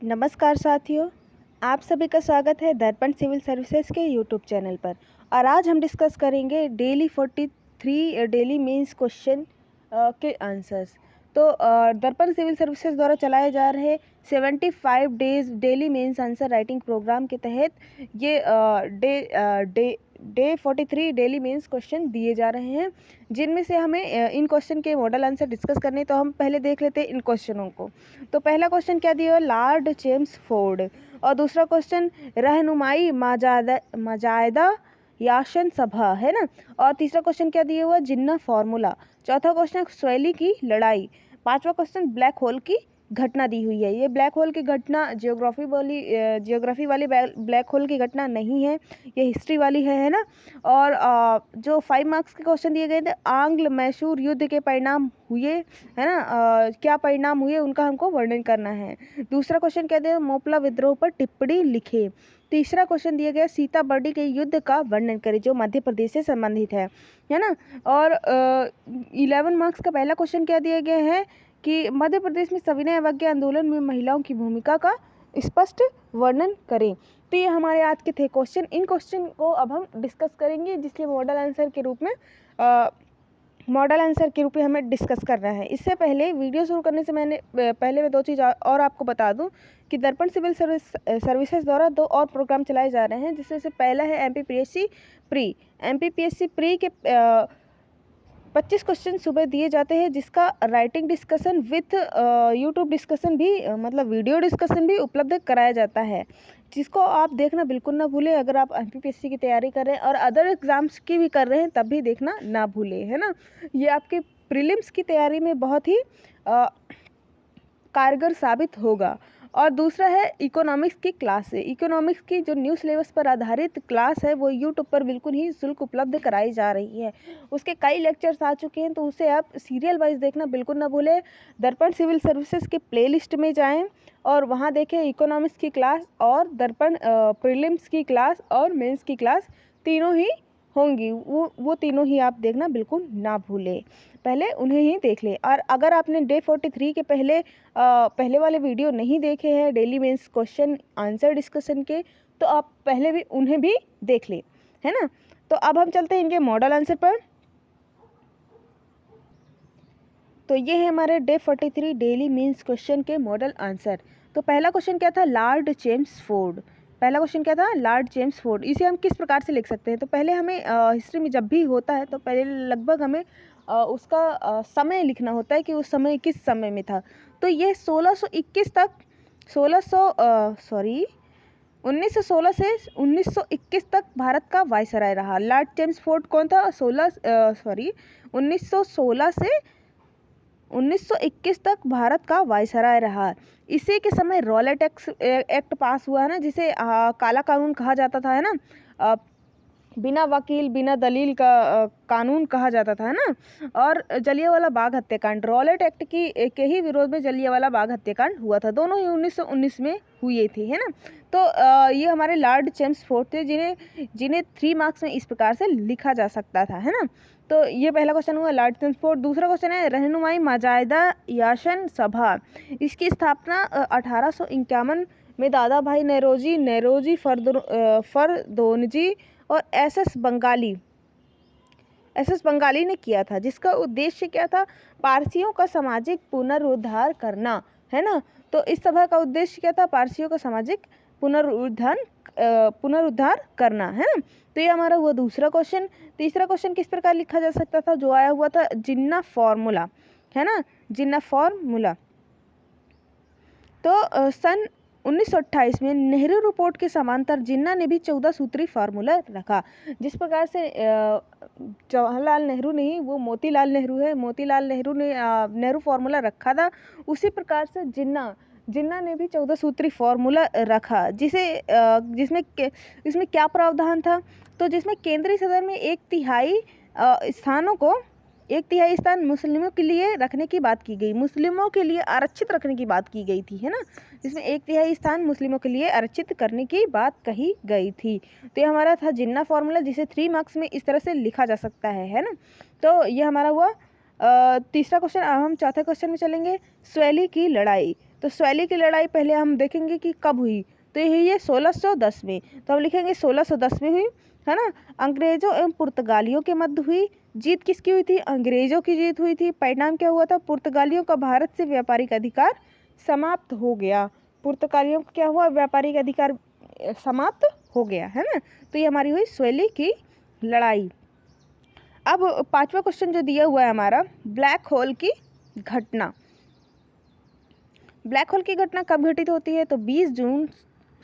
नमस्कार साथियों, आप सभी का स्वागत है दर्पण सिविल सर्विसेज के यूट्यूब चैनल पर। और आज हम डिस्कस करेंगे डेली 43 डेली मेंस क्वेश्चन के आंसर्स। तो दर्पण सिविल सर्विसेज द्वारा चलाए जा रहे 75 days daily mains answer writing programme के तहत ये डे 43 डेली मेंस क्वेश्चन दिए जा रहे हैं, जिनमें से हमें इन क्वेश्चन के मॉडल आंसर डिस्कस करने। तो हम पहले देख लेते हैं इन क्वेश्चनों को। तो पहला क्वेश्चन क्या दिया, लॉर्ड चेम्सफोर्ड। और दूसरा क्वेश्चन रहनुमाई मजायदा याशन सभा, है ना। और तीसरा क्वेश्चन क्या दिया हुआ, जिन्ना फार्मूला। चौथा क्वेश्चन स्वैली की लड़ाई। पांचवा क्वेश्चन ब्लैक होल की घटना दी हुई है। ये ब्लैक होल की घटना जियोग्राफी वाली ब्लैक होल की घटना नहीं है, ये हिस्ट्री वाली है ना। और जो 5 मार्क्स के क्वेश्चन दिए गए थे, आंग्ल मैसूर युद्ध के परिणाम हुए, है ना। क्या परिणाम हुए उनका हमको वर्णन करना है। दूसरा क्वेश्चन क्या दिया, मोपला विद्रोह पर टिप्पणी लिखे। तीसरा क्वेश्चन दिया गया सीताबर्डी के युद्ध का वर्णन करें, जो मध्य प्रदेश से संबंधित है ना। और 11 मार्क्स का पहला क्वेश्चन क्या दिया गया है कि मध्य प्रदेश में सविनय अवज्ञा आंदोलन में महिलाओं की भूमिका का स्पष्ट वर्णन करें। तो ये हमारे आज के थे क्वेश्चन। इन क्वेश्चन को अब हम डिस्कस करेंगे, जिसके मॉडल आंसर के रूप में हमें डिस्कस करना है। इससे पहले वीडियो शुरू करने से मैं दो चीज़ और आपको बता दूं कि दर्पण सिविल सर्विसेज द्वारा 2 और प्रोग्राम चलाए जा रहे हैं, जिसमें से पहला है एमपीपीएससी प्री के 25 क्वेश्चन सुबह दिए जाते हैं, जिसका writing discussion with YouTube discussion भी मतलब वीडियो डिस्कशन भी उपलब्ध कराया जाता है, जिसको आप देखना बिल्कुल ना भूलें। अगर आप एमपीपीएससी की तैयारी कर रहे हैं और अदर एग्जाम्स की भी कर रहे हैं, तब भी देखना ना भूलें, है ना। ये आपके प्रीलिम्स की तैयारी में बहुत ही कारगर साबित होगा। और दूसरा है इकोनॉमिक्स की क्लास है। इकोनॉमिक्स की जो न्यू सिलेबस पर आधारित क्लास है, वो यूट्यूब पर बिल्कुल ही शुल्क उपलब्ध कराई जा रही है। उसके कई लेक्चर्स आ चुके हैं, तो उसे आप सीरियल वाइज देखना बिल्कुल ना भूलें। दर्पण सिविल सर्विसेज के प्लेलिस्ट में जाएं और वहाँ देखें इकोनॉमिक्स की क्लास और दर्पण प्रीलिम्स की क्लास और मेंस की क्लास तीनों ही होंगी। वो तीनों ही आप देखना बिल्कुल ना भूलें, पहले उन्हें ही देख लें। और अगर आपने डे 43 के पहले वाले वीडियो नहीं देखे हैं daily mains question answer discussion के, तो आप पहले भी उन्हें भी देख लें, है ना। तो अब हम चलते हैं इनके मॉडल आंसर पर। तो ये है हमारे डे 43 डेली मेंस क्वेश्चन के मॉडल आंसर। तो पहला क्वेश्चन क्या था, लॉर्ड चेम्सफोर्ड। पहला क्वेश्चन क्या था, लॉर्ड चेम्सफोर्ड। इसे हम किस प्रकार से लिख सकते हैं। तो पहले हमें हिस्ट्री में जब भी होता है, तो पहले लगभग हमें उसका समय लिखना होता है कि उस समय किस समय में था। तो ये 1916 से 1921 तक भारत का वायसराय रहा। लॉर्ड चेम्सफोर्ड कौन था, 1916 से 1921 तक भारत का वायसराय रहा। इसी के समय रॉलेट एक्ट पास हुआ है ना, जिसे काला कानून कहा जाता था, है ना। बिना वकील बिना दलील का कानून कहा जाता था, है ना। और जलियांवाला बाग हत्याकांड, रॉलेट एक्ट के ही विरोध में जलियांवाला बाग हत्याकांड हुआ था। दोनों ही 1919 में हुए थे, है ना। तो ये हमारे लॉर्ड चेम्सफोर्ड थे, जिन्हें 3 मार्क्स में इस प्रकार से लिखा जा सकता था, है ना। तो ये पहला क्वेश्चन हुआ लॉर्ड चेम्सफोर्ड। दूसरा क्वेश्चन है रहनुमाई मजायदा याशन सभा। इसकी स्थापना 1851 में दादा भाई नेरोजी फरदोनजी और एस एस बंगाली ने किया था, जिसका उद्देश्य क्या था, पारसियों का सामाजिक पुनरुद्धार करना, है ना। तो इस सभा का उद्देश्य क्या था, पारसियों का सामाजिक पुनरुद्धार करना, है ना। तो ये हमारा हुआ दूसरा क्वेश्चन। तीसरा क्वेश्चन किस प्रकार लिखा जा सकता था, जो आया हुआ था जिन्ना फॉर्मूला, है ना, जिन्ना फॉर्मूला। तो सन 1928 में नेहरू रिपोर्ट के समांतर जिन्ना ने भी 14 सूत्री फार्मूला रखा। जिस प्रकार से जवाहरलाल नेहरू नहीं, वो मोतीलाल नेहरू है, मोतीलाल नेहरू ने नेहरू फार्मूला रखा था, उसी प्रकार से जिन्ना ने भी 14 सूत्री फार्मूला रखा, इसमें क्या प्रावधान था। तो जिसमें केंद्रीय सदन में 1/3 स्थान मुस्लिमों के लिए रखने की बात की गई, मुस्लिमों के लिए आरक्षित रखने की बात की गई थी, है ना। जिसमें 1/3 स्थान मुस्लिमों के लिए आरक्षित करने की बात कही गई थी। तो ये हमारा था जिन्ना फॉर्मूला, जिसे 3 मार्क्स में इस तरह से लिखा जा सकता है ना। तो ये हमारा हुआ तीसरा क्वेश्चन। हम चौथे क्वेश्चन में चलेंगे, स्वैली की लड़ाई। तो तो स्वैली की लड़ाई पहले हम देखेंगे कि कब हुई, तो ये हुई है 1610 में, तो हम लिखेंगे 1610 में हुई, है ना। अंग्रेजों एवं पुर्तगालियों के मध्य हुई। जीत किसकी हुई थी? अंग्रेजों की जीत हुई थी। परिणाम क्या हुआ था? पुर्तगालियों का भारत से व्यापारिक अधिकार समाप्त हो गया। पुर्तगालियों का क्या हुआ? व्यापारिक अधिकार समाप्त हो गया, है ना। तो ये हमारी हुई स्वैली की लड़ाई। अब 5वां क्वेश्चन जो दिया हुआ है हमारा, ब्लैक होल की घटना। ब्लैक होल की घटना कब घटित होती है? तो 20 जून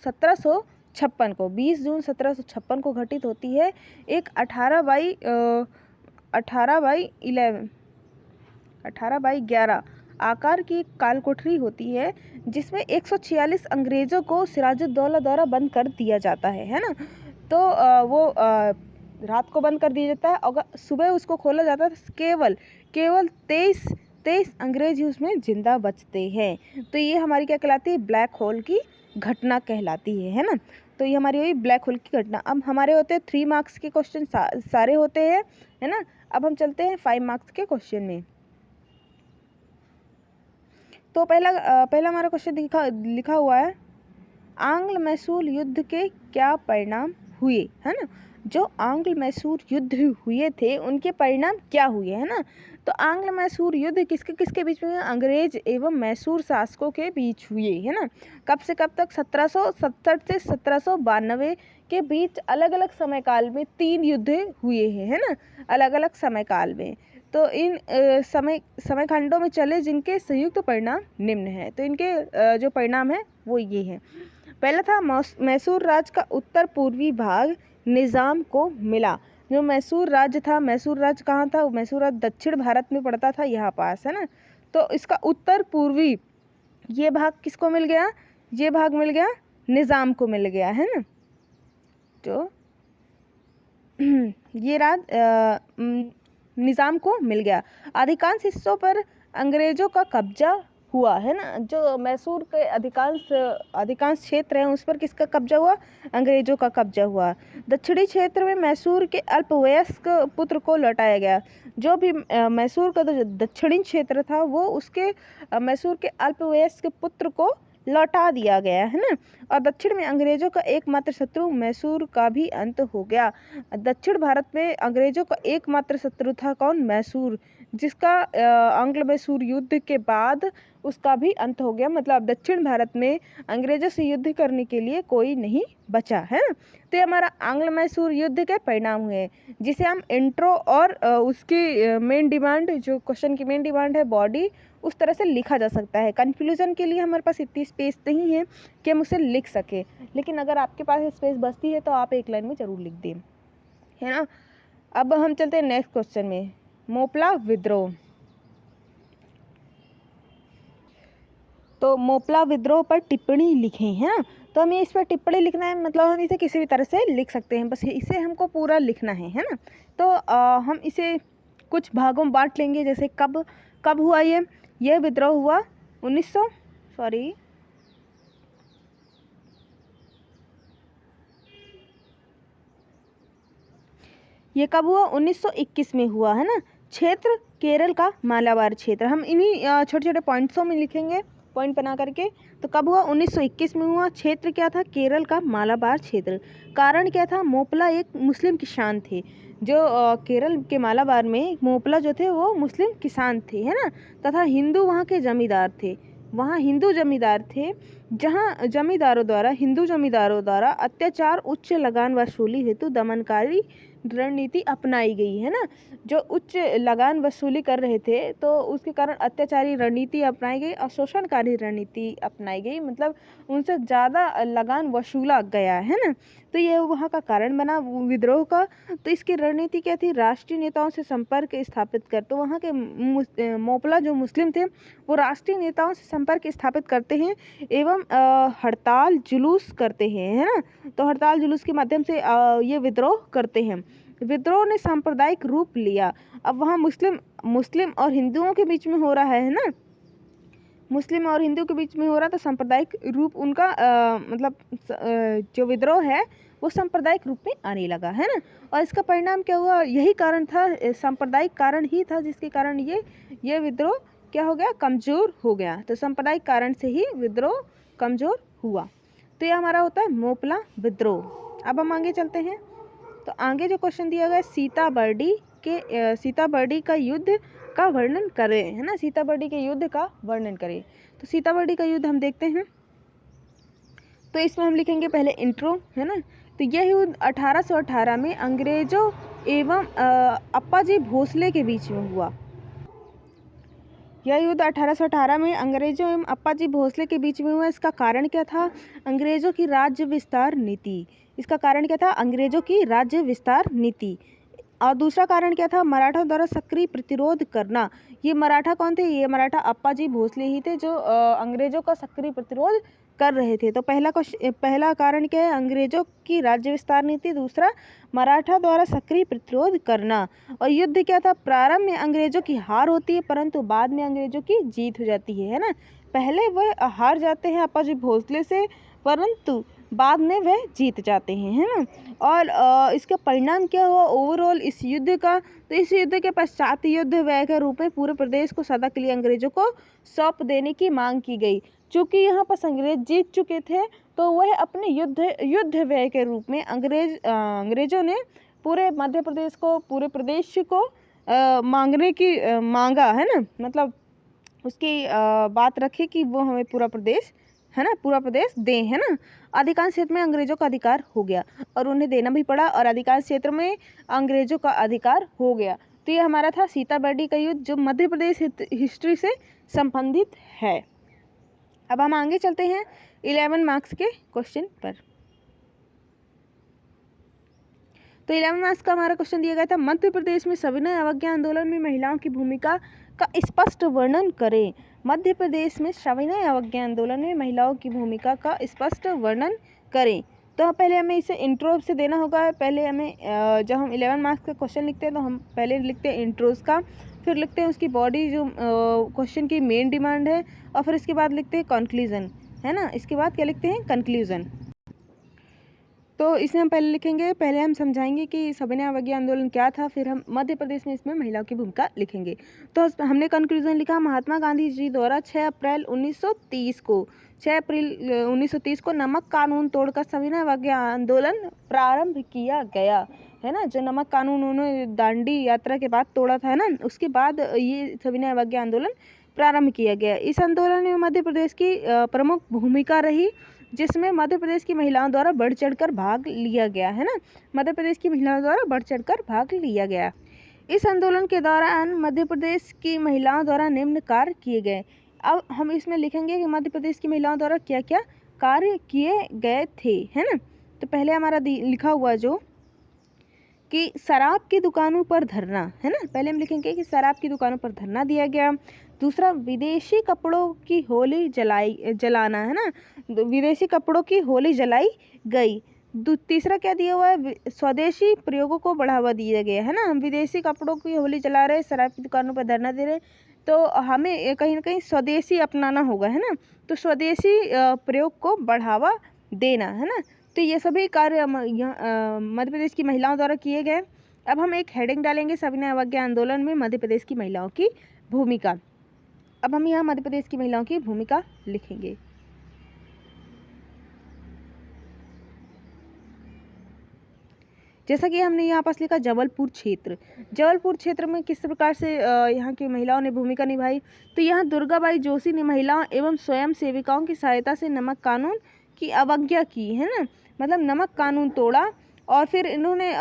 1756 को, 20 जून 1756 को घटित होती है। एक 18/11 आकार की एक काल कोठरी होती है, जिसमें 146 अंग्रेजों को सिराजुद्दौला द्वारा बंद कर दिया जाता है ना। तो वो रात को बंद कर दिया जाता है और सुबह उसको खोला जाता है। केवल 23 अंग्रेज ही उसमें जिंदा बचते हैं। तो ये हमारी क्या कहलाती है? ब्लैक होल की घटना कहलाती है ना। तो ये हमारी हुई ब्लैक होल की घटना। अब हमारे होते हैं 3 मार्क्स के क्वेश्चन सारे होते हैं, है ना। अब हम चलते हैं 5 मार्क्स के क्वेश्चन में। तो पहला हमारा क्वेश्चन लिखा हुआ है, आंग्ल मैसूर युद्ध के क्या परिणाम हुए, है ना। जो आंग्ल मैसूर युद्ध हुए थे उनके परिणाम क्या हुए, है ना। तो आंग्ल मैसूर युद्ध किसके किसके बीच में? अंग्रेज एवं मैसूर शासकों के बीच हुए, है ना। कब से कब तक? 1767 से 1792 के बीच अलग अलग समय काल में 3 युद्ध हुए हैं, है ना, अलग अलग समय काल में। तो इन समय खंडों में चले जिनके संयुक्त परिणाम निम्न है। तो इनके जो परिणाम है वो ये है। पहला था मैसूर राज्य का उत्तर पूर्वी भाग निज़ाम को मिला। जो मैसूर राज्य था, मैसूर राज्य कहाँ था? मैसूर राज्य दक्षिण भारत में पड़ता था, यहाँ पास, है ना। तो इसका उत्तर पूर्वी ये भाग किसको मिल गया? ये भाग मिल गया निज़ाम को मिल गया, है ना। तो ये निज़ाम को मिल गया। अधिकांश हिस्सों पर अंग्रेजों का कब्जा हुआ, है ना। जो मैसूर के अधिकांश क्षेत्र हैं उस पर किसका कब्जा हुआ? अंग्रेजों का कब्जा हुआ। दक्षिणी क्षेत्र में मैसूर के अल्पवयस्क पुत्र को लौटाया गया। जो भी मैसूर का जो दक्षिणी क्षेत्र था वो उसके मैसूर के अल्पवयस्क पुत्र को लौटा दिया गया, है ना। और दक्षिण में अंग्रेजों का एकमात्र शत्रु मैसूर का भी अंत हो गया। दक्षिण भारत में अंग्रेजों का एकमात्र शत्रु था कौन? मैसूर, जिसका आंग्ल मैसूर युद्ध के बाद उसका भी अंत हो गया। मतलब दक्षिण भारत में अंग्रेजों से युद्ध करने के लिए कोई नहीं बचा, है ना। तो ये हमारा आंग्ल मैसूर युद्ध के परिणाम हुए, जिसे हम इंट्रो और उसकी मेन डिमांड, जो क्वेश्चन की मेन डिमांड है बॉडी, उस तरह से लिखा जा सकता है। कन्फ्यूजन के लिए हमारे पास इतनी स्पेस नहीं है कि हम उसे लिख सके, लेकिन अगर आपके पास स्पेस बचती है तो आप एक लाइन में ज़रूर लिख दें, है ना। अब हम चलते हैं नेक्स्ट क्वेश्चन में, मोपला विद्रोह। तो मोपला विद्रोह पर टिप्पणी लिखें, है ना। तो हमें इस पर टिप्पणी लिखना है, मतलब हम इसे किसी भी तरह से लिख सकते हैं, बस इसे हमको पूरा लिखना है ना। तो हम इसे कुछ भागों में बांट लेंगे। जैसे कब हुआ ये विद्रोह हुआ 1900 सॉरी ये कब हुआ? 1921 में हुआ, है ना। क्षेत्र केरल का मालाबार क्षेत्र। हम इन्हीं छोटे छोटे पॉइंट्सों में लिखेंगे, पॉइंट बना करके। तो कब हुआ? 1921 में हुआ। क्षेत्र क्या था? केरल का मालाबार क्षेत्र। कारण क्या था? मोपला एक मुस्लिम किसान थे। जो केरल के मालाबार में मोपला जो थे वो मुस्लिम किसान थे, है ना। तथा हिंदू वहाँ के जमींदार थे। वहाँ हिंदू जमींदार थे, जहाँ हिंदू जमींदारों द्वारा अत्याचार, उच्च लगान वसूली हेतु दमनकारी रणनीति अपनाई गई, है ना। जो उच्च लगान वसूली कर रहे थे तो उसके कारण अत्याचारी रणनीति अपनाई गई और शोषणकारी रणनीति अपनाई गई, मतलब उनसे ज़्यादा लगान वसूला गया, है ना। तो ये वहाँ का कारण बना विद्रोह का। तो इसकी रणनीति क्या थी? राष्ट्रीय नेताओं से संपर्क स्थापित कर। तो वहाँ के मोपला जो मुस्लिम थे वो राष्ट्रीय नेताओं से संपर्क स्थापित करते हैं एवं हड़ताल जुलूस करते हैं, है ना। तो हड़ताल जुलूस के माध्यम से ये विद्रोह करते हैं। विद्रोह ने सांप्रदायिक रूप लिया। अब वहाँ मुस्लिम और हिंदुओं के बीच में हो रहा है ना, मुस्लिम और हिंदू के बीच में हो रहा, तो सांप्रदायिक रूप उनका जो विद्रोह है वो सांप्रदायिक रूप में आने लगा, है ना। और इसका परिणाम क्या हुआ? यही कारण था, सांप्रदायिक कारण ही था जिसके कारण ये विद्रोह क्या हो गया, कमज़ोर हो गया। तो सांप्रदायिक कारण से ही विद्रोह कमज़ोर हुआ। तो ये हमारा होता है मोपला विद्रोह। अब हम आगे चलते हैं। तो आगे जो क्वेश्चन दिया गया सीताबर्डी का युद्ध का वर्णन करें, है ना, सीताबर्डी के युद्ध का वर्णन करें। तो सीताबर्डी का युद्ध हम देखते हैं। तो इसमें हम लिखेंगे पहले इंट्रो, है ना। तो यह युद्ध 1818 में अंग्रेजों एवं अप्पाजी भोसले के बीच में हुआ। यह युद्ध 1818 में अंग्रेजों एवं अप्पाजी भोसले के बीच में हुआ। इसका कारण क्या था, अंग्रेजों की राज्य विस्तार नीति। इसका कारण क्या था, अंग्रेजों की राज्य विस्तार नीति। और दूसरा कारण क्या था, मराठा द्वारा सक्रिय प्रतिरोध करना। ये मराठा कौन थे, ये मराठा अप्पाजी भोसले ही थे जो अंग्रेजों का सक्रिय प्रतिरोध कर रहे थे। तो पहला कारण क्या है, अंग्रेजों की राज्य विस्तार नीति। दूसरा, मराठा द्वारा सक्रिय प्रतिरोध करना। और युद्ध क्या था, प्रारंभ में अंग्रेजों की हार होती है परंतु बाद में अंग्रेजों की जीत हो जाती है ना। पहले वह हार जाते हैं अप्पाजी भोसले से, परंतु बाद में वह जीत जाते हैं, है ना। और इसका परिणाम क्या हुआ ओवरऑल इस युद्ध का, तो इस युद्ध के पश्चात युद्ध व्यय के रूप में पूरे प्रदेश को सदा के लिए अंग्रेजों को सौंप देने की मांग की गई। चूँकि यहाँ पर अंग्रेज जीत चुके थे तो वह अपने युद्ध व्यय के रूप में अंग्रेजों ने पूरे मध्य प्रदेश को, पूरे प्रदेश को मांगा, है ना, मतलब उसकी बात रखी कि वो हमें पूरा प्रदेश, है ना, पूरा प्रदेश दें, है ना। अधिकांश क्षेत्र में अंग्रेजों का अधिकार हो गया और उन्हें देना भी पड़ा और अधिकांश क्षेत्र में अंग्रेजों का अधिकार हो गया। तो ये हमारा था सीताबर्डी का युद्ध जो मध्य प्रदेश हिस्ट्री से संबंधित है। अब हम आगे चलते हैं 11 मार्क्स के क्वेश्चन पर। तो 11 मार्क्स का हमारा क्वेश्चन दिया गया था, मध्य प्रदेश में सविनय अवज्ञा आंदोलन में महिलाओं की भूमिका का स्पष्ट वर्णन करें। मध्य प्रदेश में सविनय अवज्ञा आंदोलन में महिलाओं की भूमिका का स्पष्ट वर्णन करें। तो पहले हमें इसे इंट्रो से देना होगा। पहले हमें जब हम 11 मार्क्स का क्वेश्चन लिखते हैं तो हम पहले लिखते हैं इंट्रोज का, फिर लिखते हैं उसकी बॉडी जो क्वेश्चन की मेन डिमांड है, और फिर इसके बाद लिखते हैं कंक्लूजन, है ना। इसके बाद क्या लिखते हैं, कंक्लूजन। तो इसे हम पहले लिखेंगे, पहले हम समझाएंगे कि सविनय अवज्ञा आंदोलन क्या था, फिर हम मध्य प्रदेश में इसमें महिलाओं की भूमिका लिखेंगे। तो हमने कंक्लूजन लिखा, महात्मा गांधी जी द्वारा 6 अप्रैल 1930 को नमक कानून तोड़कर सविनय अवज्ञा आंदोलन प्रारंभ किया गया, है ना। जो नमक कानून उन्होंने दांडी यात्रा के बाद तोड़ा था ना, उसके बाद ये सविनय अवज्ञा आंदोलन प्रारंभ किया गया। इस आंदोलन में मध्य प्रदेश की प्रमुख भूमिका रही, जिसमें मध्य प्रदेश की महिलाओं द्वारा बढ़ चढ़कर भाग लिया गया, है ना। मध्य प्रदेश की महिलाओं द्वारा बढ़ चढ़कर भाग लिया गया। इस आंदोलन के दौरान मध्य प्रदेश की महिलाओं द्वारा निम्न कार्य किए गए। अब हम इसमें लिखेंगे कि मध्य प्रदेश की महिलाओं द्वारा क्या क्या कार्य किए गए थे, है ना। तो पहले हमारा लिखा हुआ जो कि शराब की दुकानों पर धरना, है ना। पहले हम लिखेंगे कि शराब की दुकानों पर धरना दिया गया। दूसरा, विदेशी कपड़ों की होली जलाना, है ना, विदेशी कपड़ों की होली जलाई गई। तीसरा क्या दिया हुआ है, स्वदेशी प्रयोगों को बढ़ावा दिया गया, है ना। हम विदेशी कपड़ों की होली जला रहे, शराब की दुकानों पर धरना दे रहे, तो हमें कहीं ना कहीं स्वदेशी अपनाना होगा, है ना। तो स्वदेशी प्रयोग को बढ़ावा देना, है ना। तो ये सभी कार्य मध्य प्रदेश की महिलाओं द्वारा किए गए। अब हम एक हेडिंग डालेंगे, सविनय अवज्ञा आंदोलन में मध्य प्रदेश की महिलाओं की भूमिका। अब हम यहाँ मध्य प्रदेश की महिलाओं की भूमिका लिखेंगे। जैसा कि हमने यहाँ पास लिखा जबलपुर क्षेत्र में किस प्रकार से यहाँ की महिलाओं ने भूमिका निभाई। तो यहाँ दुर्गाबाई जोशी ने महिलाओं एवं स्वयं सेविकाओं की सहायता से नमक कानून की अवज्ञा की, है ना, मतलब नमक कानून तोड़ा, और फिर इन्होंने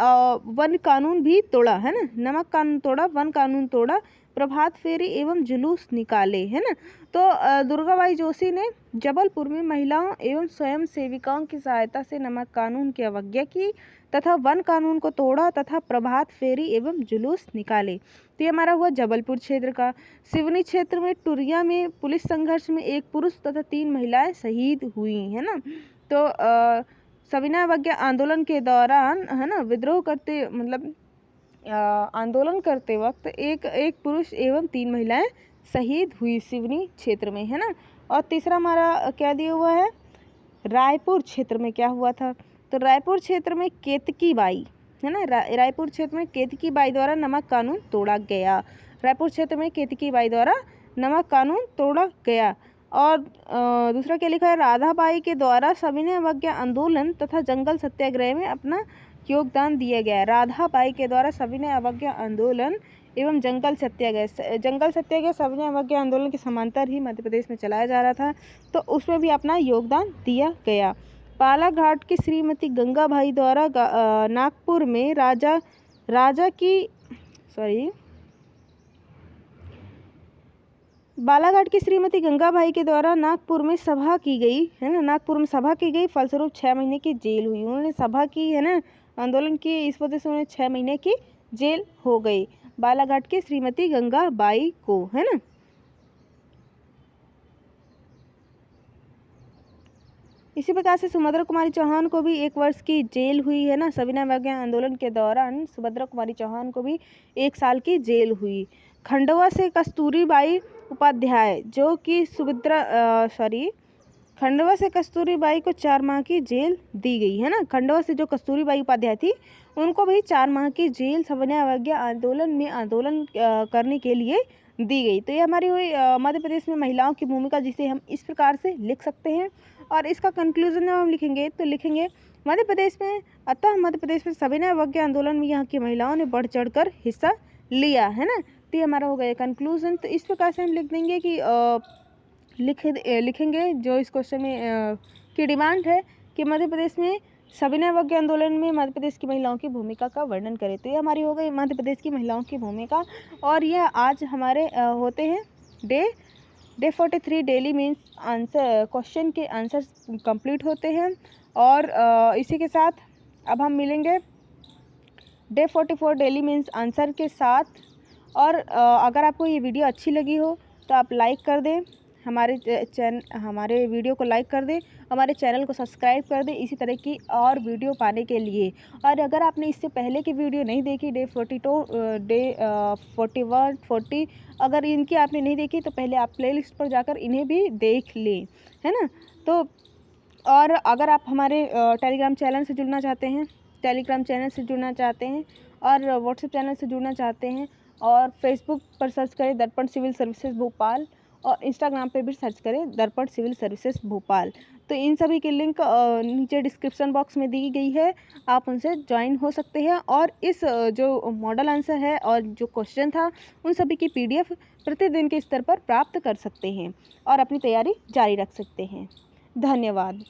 वन कानून भी तोड़ा, है ना। नमक कानून तोड़ा, वन कानून तोड़ा, प्रभात फेरी एवं जुलूस निकाले, है ना। तो दुर्गाबाई जोशी ने जबलपुर में महिलाओं एवं स्वयं सेविकाओं की सहायता से नमक कानून की अवज्ञा की तथा वन कानून को तोड़ा तथा प्रभात फेरी एवं जुलूस निकाले। तो ये हमारा हुआ जबलपुर क्षेत्र का। सिवनी क्षेत्र में टुरिया में पुलिस संघर्ष में एक पुरुष तथा 3 महिलाएं शहीद हुई, है ना। तो सविनय अवज्ञा आंदोलन के दौरान, है ना, विद्रोह करते मतलब आंदोलन करते वक्त एक पुरुष एवं 3 महिलाएं शहीद हुई सिवनी क्षेत्र में, है ना। और तीसरा हमारा क्या दिया हुआ है, रायपुर क्षेत्र में क्या हुआ था। तो रायपुर क्षेत्र में केतकी बाई, है ना, रायपुर क्षेत्र में केतकी बाई द्वारा नमक कानून तोड़ा गया। रायपुर क्षेत्र में केतकी बाई द्वारा नमक कानून तोड़ा गया। और दूसरा क्या लिखा है, राधाबाई के द्वारा सविनय अवज्ञा आंदोलन तथा जंगल सत्याग्रह में अपना योगदान दिया गया। राधाबाई के द्वारा सविनय अवज्ञा आंदोलन एवं जंगल सत्याग्रह सविनय अवज्ञा आंदोलन के समांतर ही मध्य प्रदेश में चलाया जा रहा था, तो उसमें भी अपना योगदान दिया गया। बालाघाट की श्रीमती गंगाबाई द्वारा नागपुर में बालाघाट की श्रीमती गंगाबाई के द्वारा नागपुर में सभा की गई है ना, नागपुर में सभा की गई, फलस्वरूप 6 महीने की जेल हुई। उन्होंने सभा की है ना, आंदोलन की, इस वजह से उन्हें 6 महीने की जेल हो गई बालाघाट की श्रीमती गंगाबाई को, है ना। इसी प्रकार से सुभद्रा कुमारी चौहान को भी 1 वर्ष की जेल हुई है ना, सविनय अवज्ञा आंदोलन के दौरान सुभद्रा कुमारी चौहान को भी 1 साल की जेल हुई। खंडवा से कस्तूरीबाई उपाध्याय जो कि खंडवा से कस्तूरीबाई को 4 माह की जेल दी गई है ना। खंडवा से जो कस्तूरीबाई उपाध्याय थी उनको भी 4 माह की जेल सविनय अवज्ञा आंदोलन में आंदोलन करने के लिए दी गई। तो ये हमारी हुई मध्य प्रदेश में महिलाओं की भूमिका, जिसे हम इस प्रकार से लिख सकते हैं। और इसका कंक्लूजन जब हम लिखेंगे तो लिखेंगे मध्य प्रदेश में सविनय अवज्ञा आंदोलन में यहाँ की महिलाओं ने बढ़ चढ़कर हिस्सा लिया, है ना। तो ये हमारा हो गया कंक्लूजन। तो इस प्रकार से हम लिख देंगे कि लिखेंगे जो इस क्वेश्चन में की डिमांड है कि मध्य प्रदेश में सविनय अवज्ञा आंदोलन में मध्य प्रदेश की महिलाओं की भूमिका का वर्णन करें। तो ये हमारी हो गई मध्य प्रदेश की महिलाओं की भूमिका। और यह आज हमारे होते हैं day 43 daily means answer question के आंसर कंप्लीट होते हैं। और इसी के साथ अब हम मिलेंगे डे 44 डेली मीन्स आंसर के साथ। और अगर आपको ये वीडियो अच्छी लगी हो तो आप लाइक कर दें, हमारे वीडियो को लाइक कर दें, हमारे चैनल को सब्सक्राइब कर दें इसी तरह की और वीडियो पाने के लिए। और अगर आपने इससे पहले की वीडियो नहीं देखी, डे 42 डे 41 40 अगर इनकी आपने नहीं देखी तो पहले आप प्लेलिस्ट पर जाकर इन्हें भी देख लें, है ना। तो और अगर आप हमारे टेलीग्राम चैनल से जुड़ना चाहते हैं और व्हाट्सएप चैनल से जुड़ना चाहते हैं और फेसबुक पर सर्च करें दर्पण सिविल सर्विसेज भोपाल और इंस्टाग्राम पे भी सर्च करें दर्पण सिविल सर्विसेज भोपाल। तो इन सभी की लिंक नीचे डिस्क्रिप्शन बॉक्स में दी गई है, आप उनसे ज्वाइन हो सकते हैं। और इस जो मॉडल आंसर है और जो क्वेश्चन था उन सभी की PDF प्रतिदिन के स्तर पर प्राप्त कर सकते हैं और अपनी तैयारी जारी रख सकते हैं। धन्यवाद।